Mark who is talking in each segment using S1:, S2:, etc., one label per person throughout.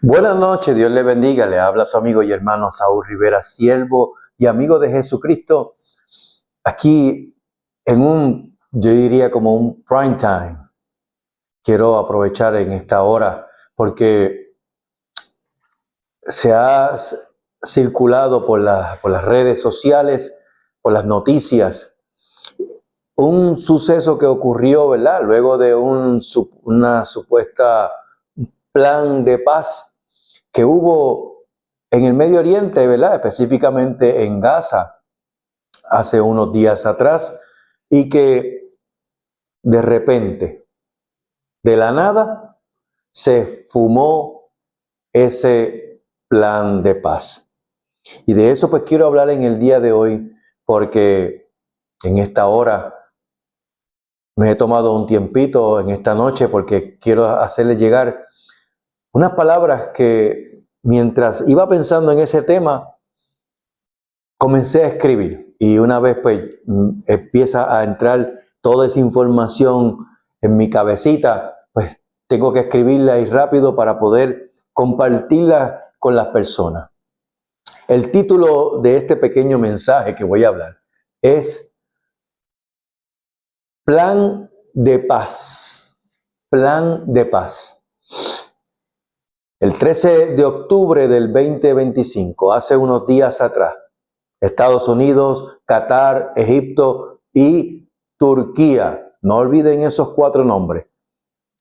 S1: Buenas noches, Dios le bendiga. Le habla su amigo y hermano Saúl Rivera, siervo y amigo de Jesucristo. Aquí yo diría como un prime time. Quiero aprovechar en esta hora porque se ha circulado por las redes sociales, por las noticias, un suceso que ocurrió, ¿verdad? Luego de una supuesta plan de paz que hubo en el Medio Oriente, ¿verdad? Específicamente en Gaza, hace unos días atrás, y que de repente, de la nada, se fumó ese plan de paz. Y de eso pues quiero hablar en el día de hoy, porque en esta hora me he tomado un tiempito en esta noche porque quiero hacerle llegar unas palabras que mientras iba pensando en ese tema, comencé a escribir. Y una vez pues empieza a entrar toda esa información en mi cabecita, pues tengo que escribirla y rápido para poder compartirla con las personas. El título de este pequeño mensaje que voy a hablar es Plan de Paz. Plan de Paz. El 13 de octubre del 2025, hace unos días atrás, Estados Unidos, Qatar, Egipto y Turquía. No olviden esos 4 nombres,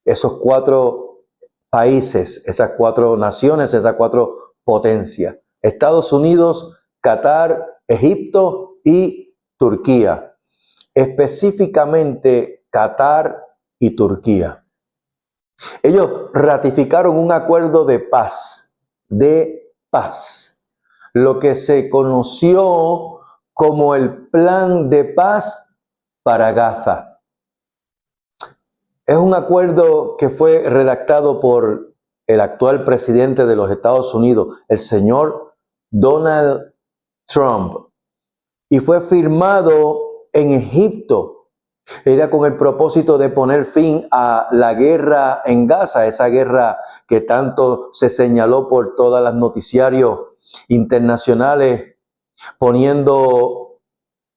S1: esos 4 países, esas 4 naciones, esas 4 potencias. Estados Unidos, Qatar, Egipto y Turquía. Específicamente Qatar y Turquía. Ellos ratificaron un acuerdo de paz, lo que se conoció como el Plan de Paz para Gaza. Es un acuerdo que fue redactado por el actual presidente de los Estados Unidos, el señor Donald Trump, y fue firmado en Egipto. Era con el propósito de poner fin a la guerra en Gaza, esa guerra que tanto se señaló por todos los noticiarios internacionales, poniendo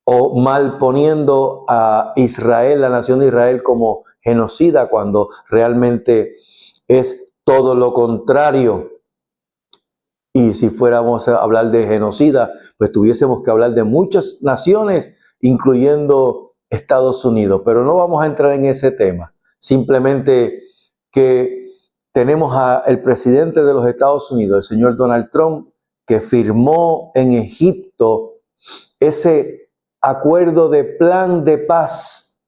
S1: o malponiendo a Israel, la nación de Israel, como genocida, cuando realmente es todo lo contrario. Y si fuéramos a hablar de genocida, pues tuviésemos que hablar de muchas naciones, incluyendo Estados Unidos. Pero no vamos a entrar en ese tema. Simplemente que tenemos al presidente de los Estados Unidos, el señor Donald Trump, que firmó en Egipto ese acuerdo de plan de paz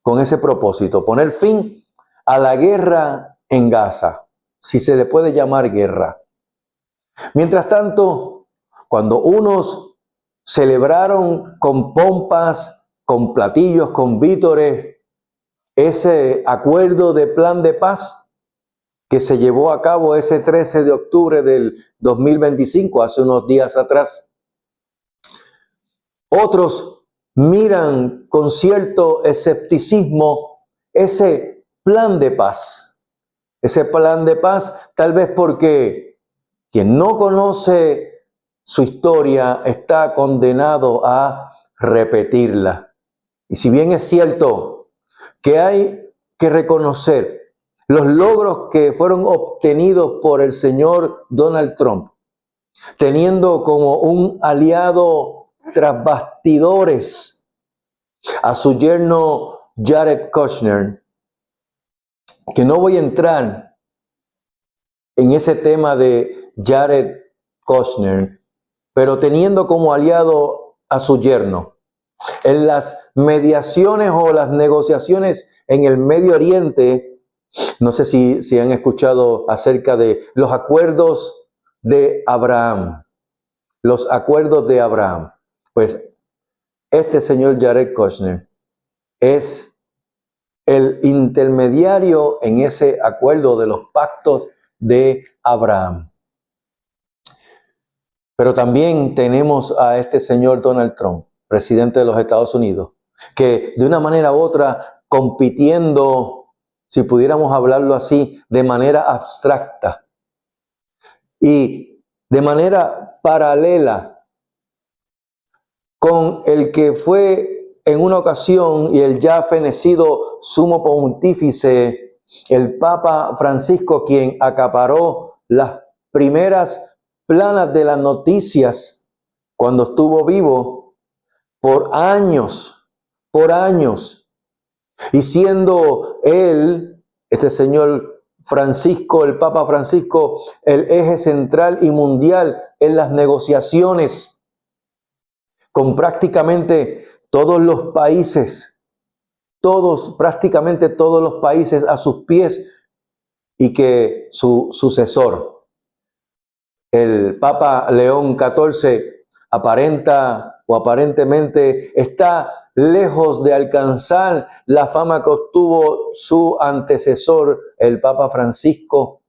S1: con ese propósito, poner fin a la guerra en Gaza, si se le puede llamar guerra. Mientras tanto, cuando unos celebraron con pompas, con platillos, con vítores, ese acuerdo de plan de paz que se llevó a cabo ese 13 de octubre del 2025, hace unos días atrás, otros miran con cierto escepticismo ese plan de paz. Ese plan de paz, tal vez porque quien no conoce su historia está condenado a repetirla. Y si bien es cierto que hay que reconocer los logros que fueron obtenidos por el señor Donald Trump, teniendo como un aliado tras bastidores a su yerno Jared Kushner, que no voy a entrar en ese tema de Jared Kushner, pero teniendo como aliado a su yerno en las mediaciones o las negociaciones en el Medio Oriente. No sé si han escuchado acerca de los acuerdos de Abraham. Los acuerdos de Abraham. Pues este señor Jared Kushner es el intermediario en ese acuerdo de los pactos de Abraham. Pero también tenemos a este señor Donald Trump, presidente de los Estados Unidos, que de una manera u otra, compitiendo, si pudiéramos hablarlo así, de manera abstracta, y de manera paralela con el que fue en una ocasión y el ya fenecido sumo pontífice, el Papa Francisco, quien acaparó las primeras planas de las noticias cuando estuvo vivo por años, y siendo él, este señor Francisco, el Papa Francisco, el eje central y mundial en las negociaciones con prácticamente todos los países, prácticamente todos los países a sus pies, y que su sucesor, el Papa León XIV, aparentemente está lejos de alcanzar la fama que obtuvo su antecesor, el Papa Francisco.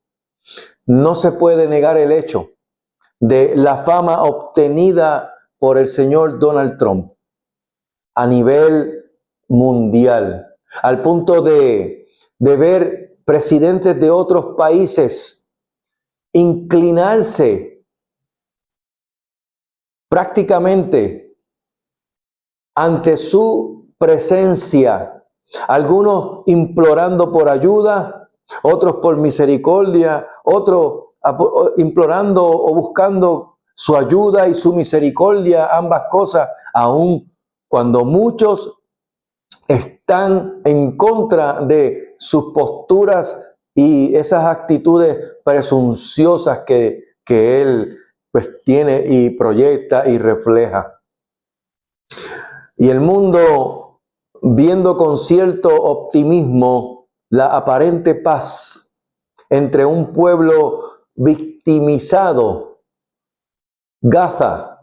S1: No se puede negar el hecho de la fama obtenida por el señor Donald Trump a nivel mundial, al punto de ver presidentes de otros países inclinarse prácticamente ante su presencia, algunos implorando por ayuda, otros por misericordia, otros implorando o buscando su ayuda y su misericordia, ambas cosas, aun cuando muchos están en contra de sus posturas y esas actitudes presunciosas que él pues tiene y proyecta y refleja. Y el mundo, viendo con cierto optimismo la aparente paz entre un pueblo victimizado, Gaza,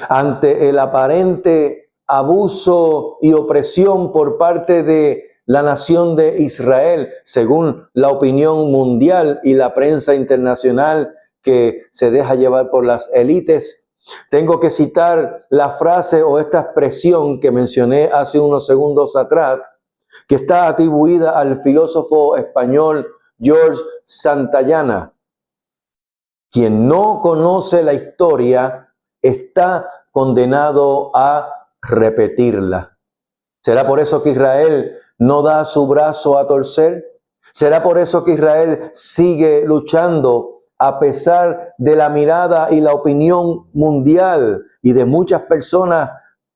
S1: ante el aparente abuso y opresión por parte de la nación de Israel, según la opinión mundial y la prensa internacional que se deja llevar por las élites. Tengo que citar la frase o esta expresión que mencioné hace unos segundos atrás, que está atribuida al filósofo español George Santayana: quien no conoce la historia está condenado a repetirla. ¿Será por eso que Israel no da su brazo a torcer? ¿Será por eso que Israel sigue luchando a pesar de la mirada y la opinión mundial y de muchas personas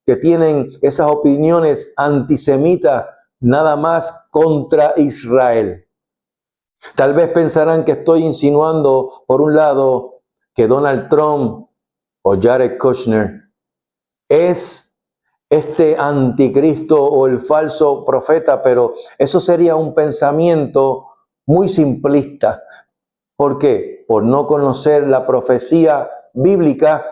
S1: que tienen esas opiniones antisemitas nada más contra Israel? Tal vez pensarán que estoy insinuando, por un lado, que Donald Trump o Jared Kushner es este anticristo o el falso profeta, pero eso sería un pensamiento muy simplista. ¿Por qué? Por no conocer la profecía bíblica,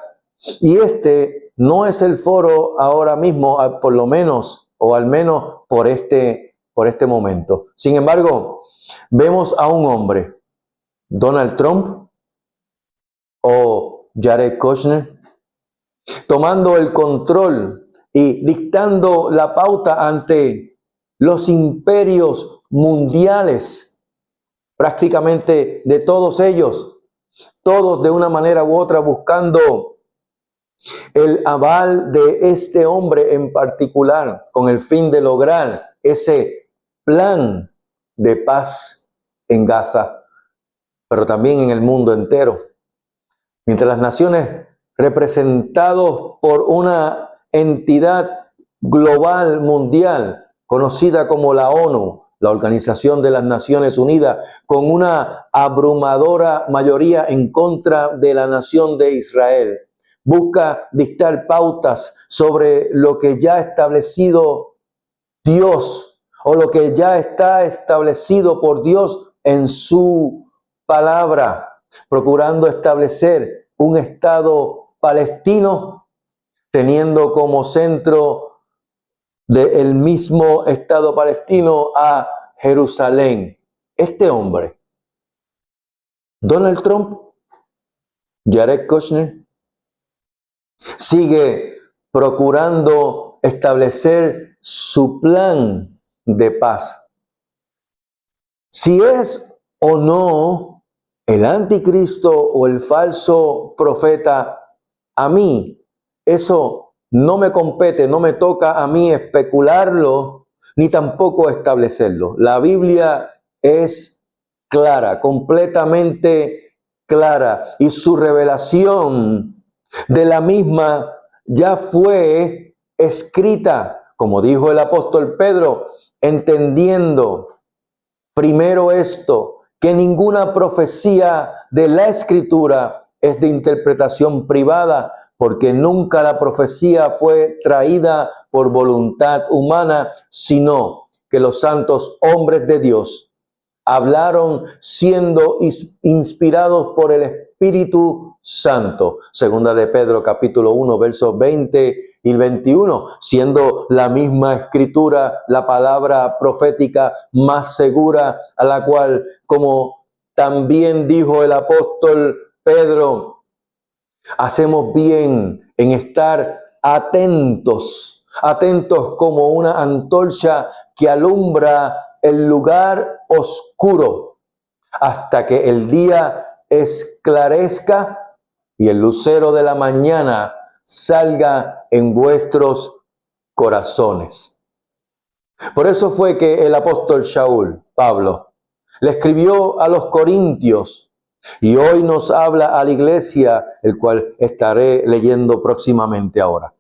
S1: y este no es el foro ahora mismo, por lo menos, o al menos por este momento. Sin embargo, vemos a un hombre, Donald Trump o Jared Kushner, tomando el control y dictando la pauta ante los imperios mundiales, prácticamente de todos ellos, todos de una manera u otra buscando el aval de este hombre en particular, con el fin de lograr ese plan de paz en Gaza, pero también en el mundo entero. Mientras las naciones representados por una entidad global mundial conocida como la ONU, la Organización de las Naciones Unidas, con una abrumadora mayoría en contra de la nación de Israel, busca dictar pautas sobre lo que ya ha establecido Dios o lo que ya está establecido por Dios en su palabra, procurando establecer un Estado palestino, teniendo como centro del mismo Estado palestino a Jerusalén. Este hombre, Donald Trump, Jared Kushner, sigue procurando establecer su plan de paz. Si es o no el anticristo o el falso profeta, a mí eso no me compete, no me toca a mí especularlo, ni tampoco establecerlo. La Biblia es clara, completamente clara, y su revelación de la misma ya fue escrita, como dijo el apóstol Pedro, entendiendo primero esto, que ninguna profecía de la Escritura es de interpretación privada, porque nunca la profecía fue traída por voluntad humana, sino que los santos hombres de Dios hablaron siendo inspirados por el Espíritu Santo. Segunda de Pedro capítulo 1, versos 20 y 21, siendo la misma escritura la palabra profética más segura, a la cual, como también dijo el apóstol Pedro, hacemos bien en estar atentos, atentos como una antorcha que alumbra el lugar oscuro hasta que el día esclarezca y el lucero de la mañana salga en vuestros corazones. Por eso fue que el apóstol Shaul, Pablo, le escribió a los corintios y hoy nos habla a la iglesia, el cual estaré leyendo próximamente ahora.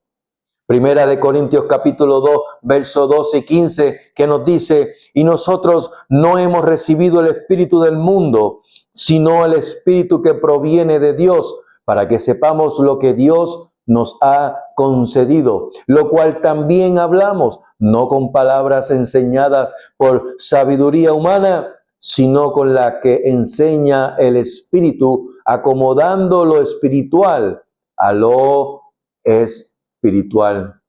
S1: Primera de Corintios capítulo 2, versos 12 y 15, que nos dice, y nosotros no hemos recibido el espíritu del mundo, sino el espíritu que proviene de Dios, para que sepamos lo que Dios nos ha concedido, lo cual también hablamos, no con palabras enseñadas por sabiduría humana, sino con la que enseña el Espíritu, acomodando lo espiritual a lo espiritual.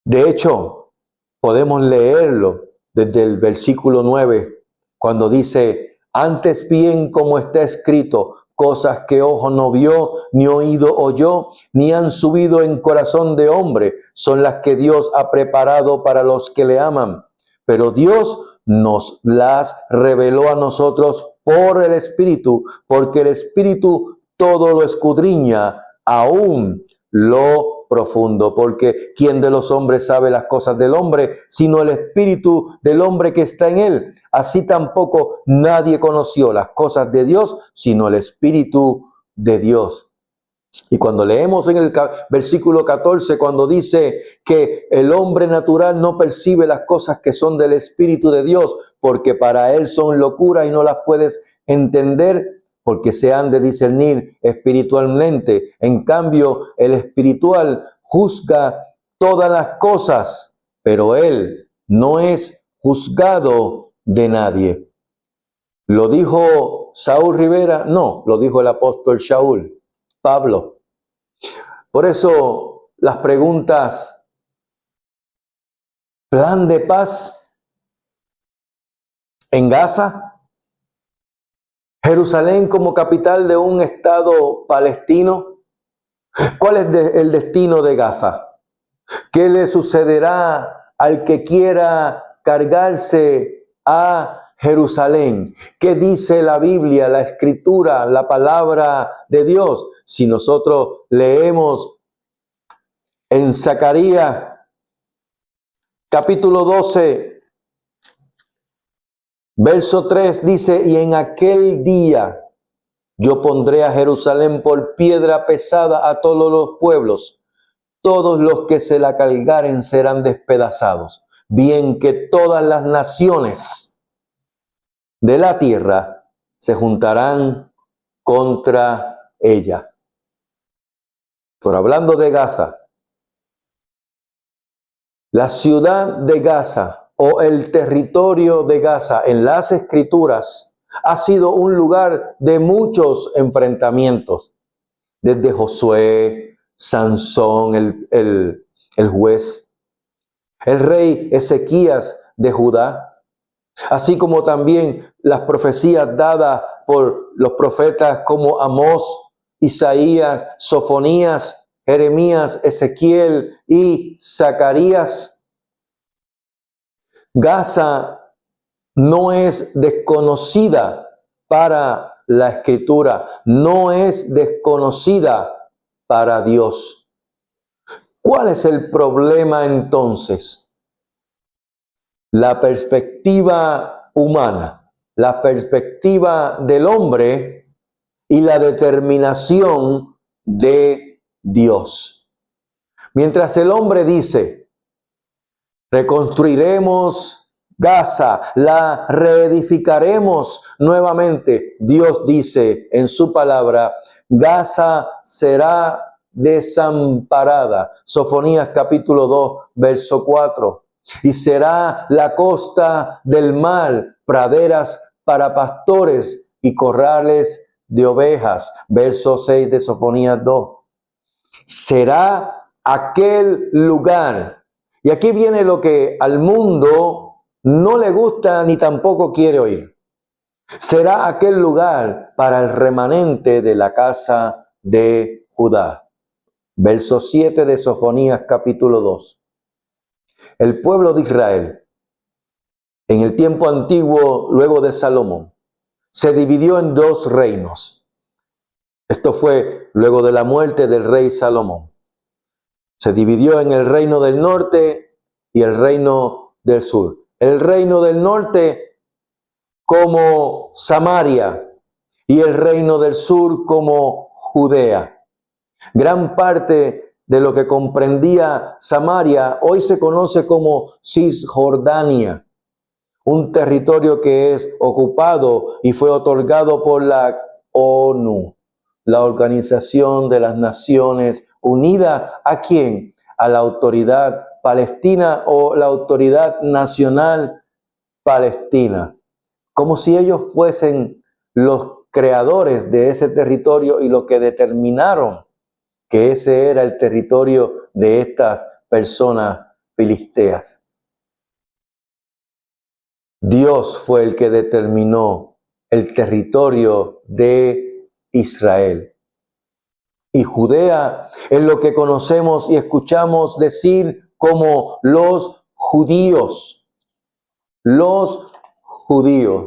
S1: De hecho, podemos leerlo desde el versículo 9, cuando dice, antes bien como está escrito, cosas que ojo no vio, ni oído oyó, ni han subido en corazón de hombre, son las que Dios ha preparado para los que le aman. Pero Dios nos las reveló a nosotros por el Espíritu, porque el Espíritu todo lo escudriña, aún lo profundo, porque ¿quién de los hombres sabe las cosas del hombre, sino el espíritu del hombre que está en él? Así tampoco nadie conoció las cosas de Dios, sino el espíritu de Dios. Y cuando leemos en el versículo 14, cuando dice que el hombre natural no percibe las cosas que son del Espíritu de Dios, porque para él son locura y no las puedes entender, porque se han de discernir espiritualmente. En cambio, el espiritual juzga todas las cosas, pero él no es juzgado de nadie. ¿Lo dijo Saúl Rivera? No, lo dijo el apóstol Shaul, Pablo. Por eso las preguntas, ¿plan de paz en Gaza? ¿Jerusalén como capital de un estado palestino? ¿Cuál es el destino de Gaza? ¿Qué le sucederá al que quiera cargarse a Jerusalén? ¿Qué dice la Biblia, la Escritura, la palabra de Dios? Si nosotros leemos en Zacarías capítulo 12, verso 3, dice, y en aquel día yo pondré a Jerusalén por piedra pesada a todos los pueblos. Todos los que se la cargaren serán despedazados. Bien que todas las naciones de la tierra se juntarán contra ella. Pero hablando de Gaza, la ciudad de Gaza o el territorio de Gaza en las Escrituras ha sido un lugar de muchos enfrentamientos. Desde Josué, Sansón, el juez, el rey Ezequías de Judá, así como también las profecías dadas por los profetas como Amós, Isaías, Sofonías, Jeremías, Ezequiel y Zacarías. Gaza no es desconocida para la Escritura, no es desconocida para Dios. ¿Cuál es el problema entonces? La perspectiva humana, la perspectiva del hombre y la determinación de Dios. Mientras el hombre dice, reconstruiremos Gaza, la reedificaremos nuevamente, Dios dice en su palabra, Gaza será desamparada. Sofonías capítulo 2, verso 4. Y será la costa del mar, praderas para pastores y corrales de ovejas. Verso 6 de Sofonías 2. Será aquel lugar. Y aquí viene lo que al mundo no le gusta ni tampoco quiere oír. Será aquel lugar para el remanente de la casa de Judá. Verso 7 de Sofonías capítulo 2. El pueblo de Israel, en el tiempo antiguo, luego de Salomón, se dividió en dos reinos. Esto fue luego de la muerte del rey Salomón. Se dividió en el reino del norte y el reino del sur. El reino del norte como Samaria y el reino del sur como Judea. Gran parte de lo que comprendía Samaria hoy se conoce como Cisjordania, un territorio que es ocupado y fue otorgado por la ONU, la Organización de las Naciones Unidas. ¿A quién? A la autoridad palestina o la autoridad nacional palestina. Como si ellos fuesen los creadores de ese territorio y los que determinaron que ese era el territorio de estas personas filisteas. Dios fue el que determinó el territorio de Israel. Y Judea es lo que conocemos y escuchamos decir como los judíos. Los judíos.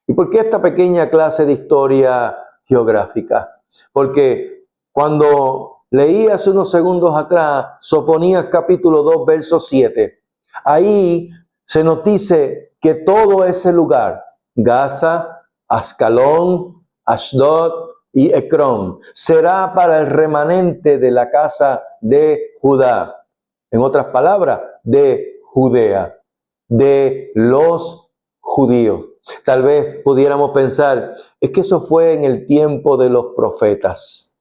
S1: ¿Y por qué esta pequeña clase de historia geográfica? Porque cuando leí hace unos segundos atrás Sofonías capítulo 2, verso 7, ahí se nos dice que todo ese lugar, Gaza, Ascalón, Ashdod y Ecrón, será para el remanente de la casa de Judá. En otras palabras, de Judea, de los judíos. Tal vez pudiéramos pensar, es que eso fue en el tiempo de los profetas.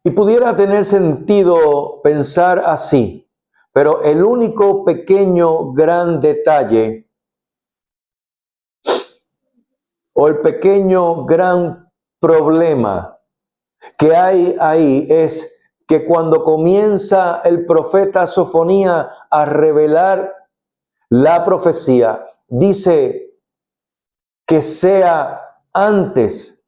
S1: Y pudiera tener sentido pensar así, pero el único pequeño gran detalle o el pequeño gran problema que hay ahí es que cuando comienza el profeta Sofonía a revelar la profecía, dice que sea antes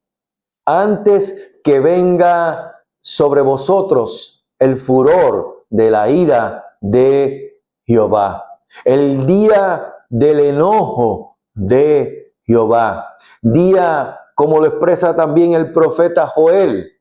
S1: que venga sobre vosotros el furor de la ira de Jehová, el día del enojo de Jehová, día como lo expresa también el profeta Joel,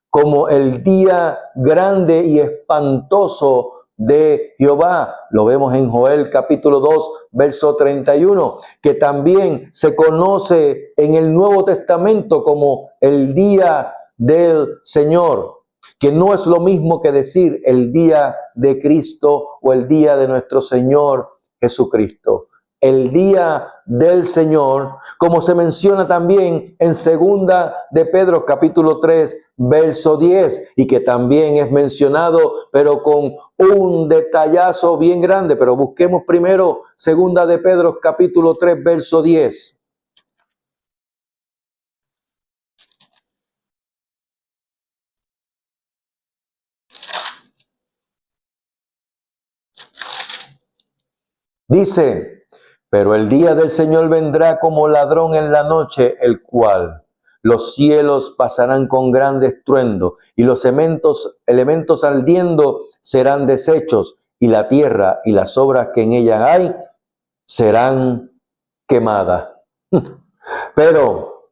S1: como el día grande y espantoso de Jehová. Lo vemos en Joel capítulo 2, verso 31, que también se conoce en el Nuevo Testamento como el día del Señor, que no es lo mismo que decir el día de Cristo o el día de nuestro Señor Jesucristo. El día del Señor, como se menciona también en segunda de Pedro capítulo 3, verso 10, y que también es mencionado, pero con un detallazo bien grande. Pero busquemos primero segunda de Pedro capítulo 3, verso 10. Dice, pero el día del Señor vendrá como ladrón en la noche, el cual los cielos pasarán con gran estruendo y los elementos ardiendo serán deshechos y la tierra y las obras que en ella hay serán quemadas. Pero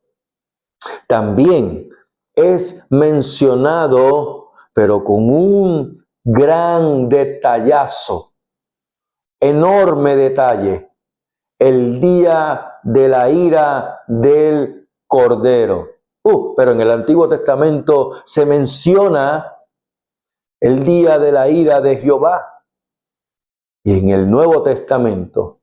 S1: también es mencionado, pero con un gran detallazo, enorme detalle, el día de la ira del Cordero. Pero en el Antiguo Testamento se menciona el día de la ira de Jehová. Y en el Nuevo Testamento,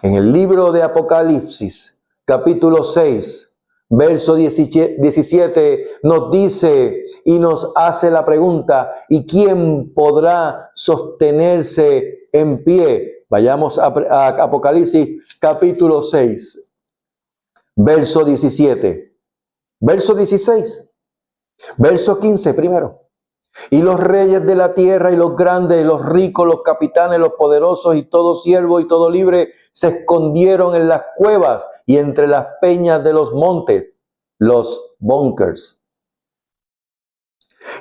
S1: en el libro de Apocalipsis, capítulo 6, verso 17, nos dice y nos hace la pregunta: ¿y quién podrá sostenerse en pie? Vayamos a Apocalipsis, capítulo 6, verso 17. Verso 16, verso 15 primero. Y los reyes de la tierra y los grandes y los ricos, los capitanes, los poderosos y todo siervo y todo libre se escondieron en las cuevas y entre las peñas de los montes, los bunkers.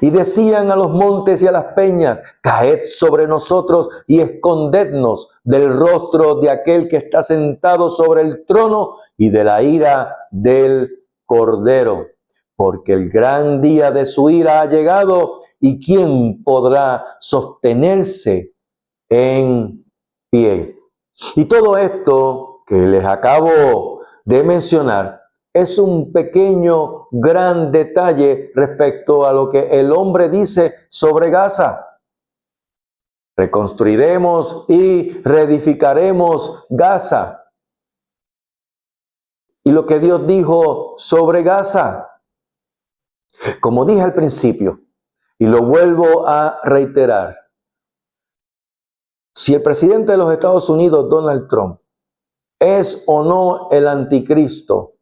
S1: Y decían a los montes y a las peñas: caed sobre nosotros y escondednos del rostro de aquel que está sentado sobre el trono y de la ira del Cordero, porque el gran día de su ira ha llegado, y quién podrá sostenerse en pie. Y todo esto que les acabo de mencionar es un pequeño, gran detalle respecto a lo que el hombre dice sobre Gaza. Reconstruiremos y reedificaremos Gaza. Y lo que Dios dijo sobre Gaza, como dije al principio, y lo vuelvo a reiterar, si el presidente de los Estados Unidos, Donald Trump, es o no el anticristo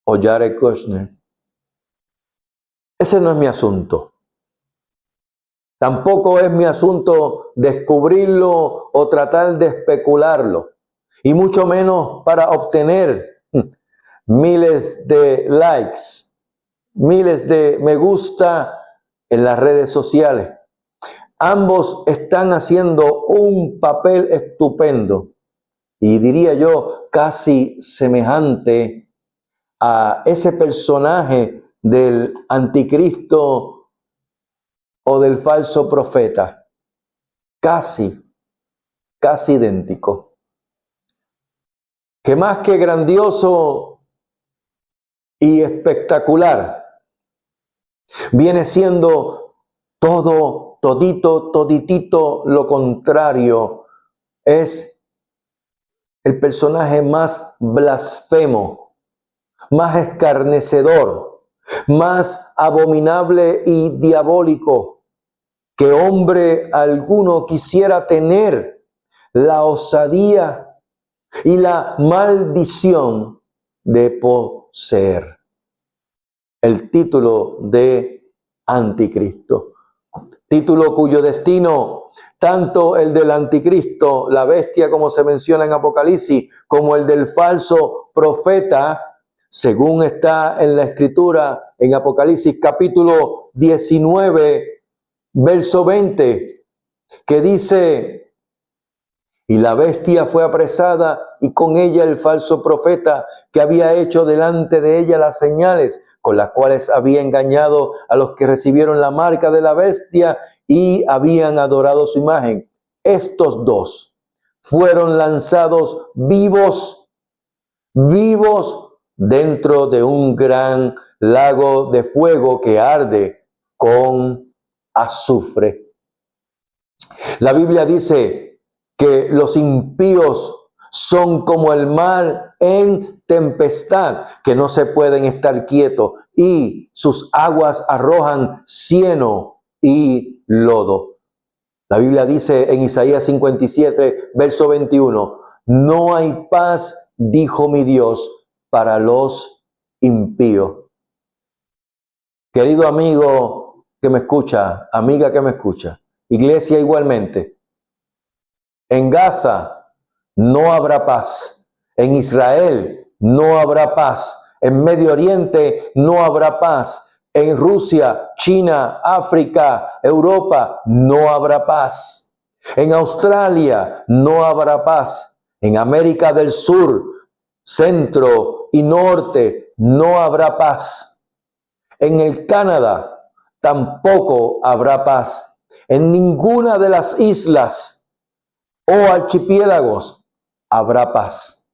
S1: o Jared Kushner, ese no es mi asunto. Tampoco es mi asunto descubrirlo o tratar de especularlo, y mucho menos para obtener miles de likes, miles de me gusta en las redes sociales. Ambos están haciendo un papel estupendo, y diría yo casi semejante a ese personaje del anticristo o del falso profeta, casi idéntico, que más que grandioso y espectacular, viene siendo toditito lo contrario. Es el personaje más blasfemo, más escarnecedor, más abominable y diabólico que hombre alguno quisiera tener la osadía y la maldición de poseer. El título de anticristo. Título cuyo destino, tanto el del anticristo, la bestia como se menciona en Apocalipsis, como el del falso profeta, según está en la escritura en Apocalipsis capítulo 19, verso 20, que dice: y la bestia fue apresada, y con ella el falso profeta, que había hecho delante de ella las señales, con las cuales había engañado a los que recibieron la marca de la bestia y habían adorado su imagen. Estos dos fueron lanzados vivos dentro de un gran lago de fuego que arde con azufre. La Biblia dice que los impíos son como el mar en tempestad, que no se pueden estar quietos, y sus aguas arrojan cieno y lodo. La Biblia dice en Isaías 57, verso 21, no hay paz, dijo mi Dios, para los impíos. Querido amigo que me escucha, amiga que me escucha, iglesia igualmente, en Gaza no habrá paz, en Israel no habrá paz, en Medio Oriente no habrá paz, en Rusia, China, África, Europa no habrá paz. En Australia no habrá paz. En América del Sur, Centro y Norte no habrá paz. En el Canadá tampoco habrá paz. En ninguna de las islas o archipiélagos habrá paz.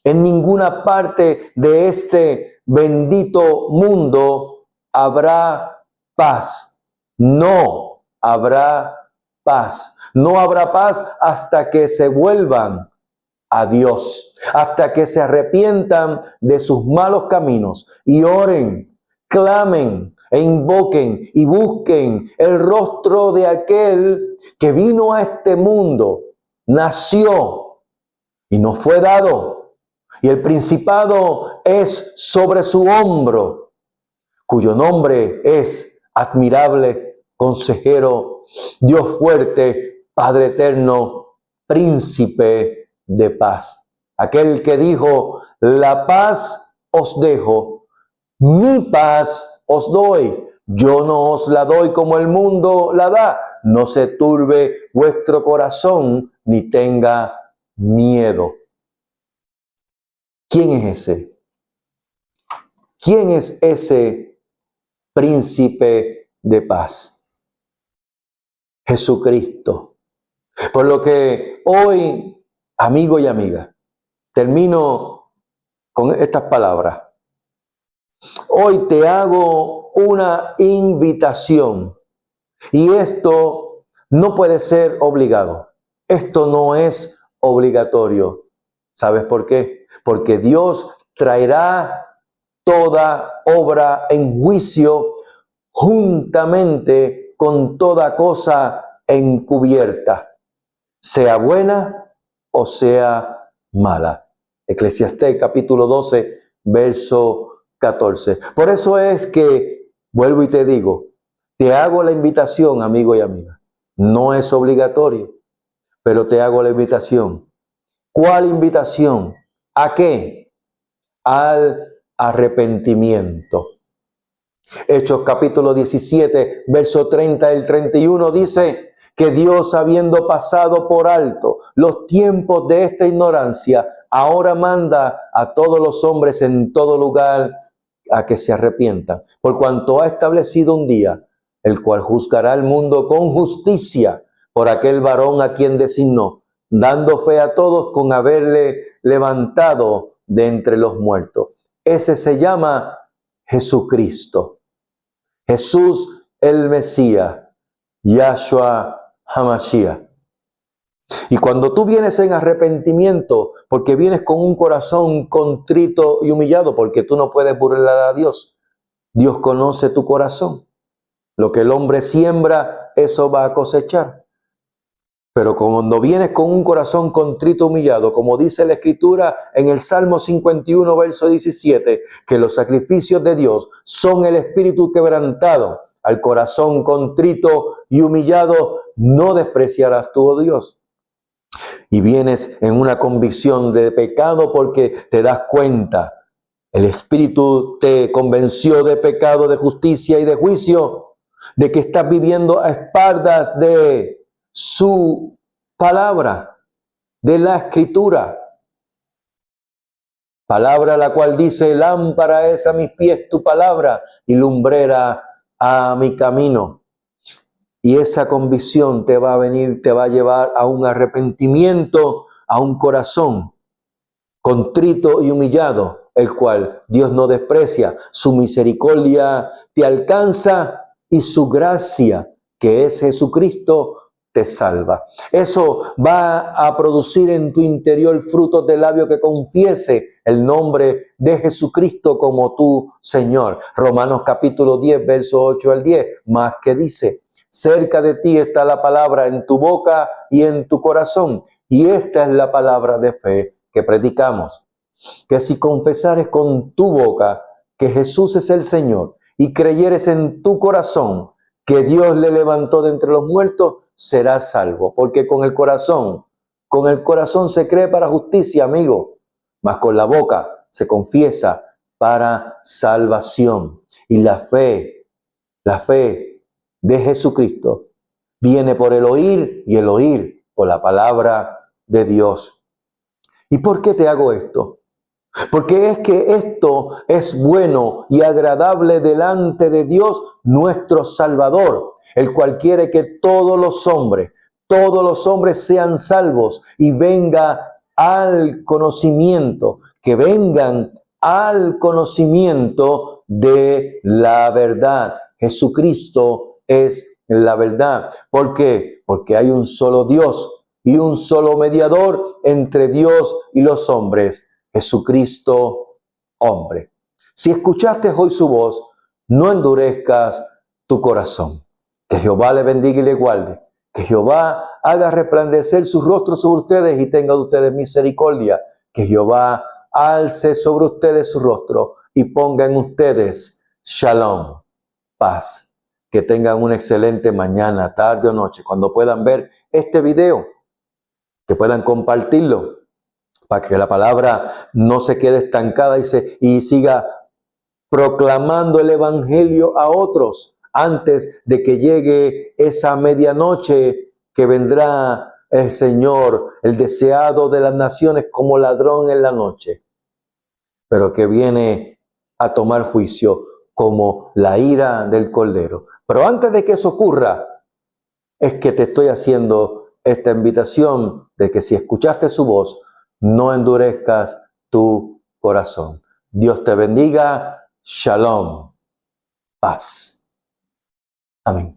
S1: En ninguna parte de este bendito mundo habrá paz. No habrá paz. No habrá paz hasta que se vuelvan a Dios, hasta que se arrepientan de sus malos caminos y oren, clamen e invoquen y busquen el rostro de aquel que vino a este mundo, nació y nos fue dado, y el principado es sobre su hombro, cuyo nombre es admirable, consejero, Dios fuerte, Padre eterno, príncipe de paz. Aquel que dijo, la paz os dejo, mi paz os doy. Yo no os la doy como el mundo la da. No se turbe vuestro corazón ni tenga miedo. ¿Quién es ese? ¿Quién es ese príncipe de paz? Jesucristo. Por lo que hoy, amigo y amiga, termino con estas palabras. Hoy te hago una invitación y esto no puede ser obligado. Esto no es obligatorio. ¿Sabes por qué? Porque Dios traerá toda obra en juicio juntamente con toda cosa encubierta, sea buena o sea mala. Eclesiastés capítulo 12, verso 14. Por eso es que, vuelvo y te digo, te hago la invitación, amigo y amiga. No es obligatorio, pero te hago la invitación. ¿Cuál invitación? ¿A qué? Al arrepentimiento. Hechos capítulo 17, verso 30 al 31 dice que Dios, habiendo pasado por alto los tiempos de esta ignorancia, ahora manda a todos los hombres en todo lugar a que se arrepientan, por cuanto ha establecido un día, el cual juzgará al mundo con justicia por aquel varón a quien designó, dando fe a todos con haberle levantado de entre los muertos. Ese se llama Jesucristo. Jesús el Mesías, Yahshua HaMashiach. Y cuando tú vienes en arrepentimiento, porque vienes con un corazón contrito y humillado, porque tú no puedes burlar a Dios, Dios conoce tu corazón. Lo que el hombre siembra, eso va a cosechar. Pero cuando vienes con un corazón contrito, humillado, como dice la Escritura en el Salmo 51, verso 17, que los sacrificios de Dios son el espíritu quebrantado, al corazón contrito y humillado no despreciarás tú, oh Dios. Y vienes en una convicción de pecado porque te das cuenta, el Espíritu te convenció de pecado, de justicia y de juicio, de que estás viviendo a espaldas de su palabra, de la Escritura. Palabra la cual dice, lámpara es a mis pies tu palabra y lumbrera a mi camino. Y esa convicción te va a llevar a un arrepentimiento, a un corazón contrito y humillado, el cual Dios no desprecia. Su misericordia te alcanza y su gracia, que es Jesucristo, te salva. Eso va a producir en tu interior frutos de labio que confiese el nombre de Jesucristo como tu Señor. Romanos capítulo 10, verso 8 al 10, más que dice, cerca de ti está la palabra en tu boca y en tu corazón. Y esta es la palabra de fe que predicamos, que si confesares con tu boca que Jesús es el Señor y creyeres en tu corazón que Dios le levantó de entre los muertos, serás salvo. Porque con el corazón se cree para justicia, amigo, mas con la boca se confiesa para salvación. Y la fe de Jesucristo viene por el oír y el oír por la palabra de Dios. ¿Y por qué te hago esto? Porque es que esto es bueno y agradable delante de Dios nuestro Salvador, el cual quiere que todos los hombres sean salvos y venga al conocimiento, que vengan al conocimiento de la verdad. Jesucristo es la verdad. ¿Por qué? Porque hay un solo Dios y un solo mediador entre Dios y los hombres, Jesucristo, hombre. Si escuchaste hoy su voz, no endurezcas tu corazón. Que Jehová le bendiga y le guarde. Que Jehová haga resplandecer su rostro sobre ustedes y tenga de ustedes misericordia. Que Jehová alce sobre ustedes su rostro y ponga en ustedes shalom, paz. Que tengan una excelente mañana, tarde o noche, cuando puedan ver este video, que puedan compartirlo, para que la palabra no se quede estancada y siga proclamando el evangelio a otros antes de que llegue esa medianoche que vendrá el Señor, el deseado de las naciones, como ladrón en la noche, pero que viene a tomar juicio como la ira del Cordero. Pero antes de que eso ocurra, es que te estoy haciendo esta invitación de que si escuchaste su voz, no endurezcas tu corazón. Dios te bendiga. Shalom. Paz. Amén.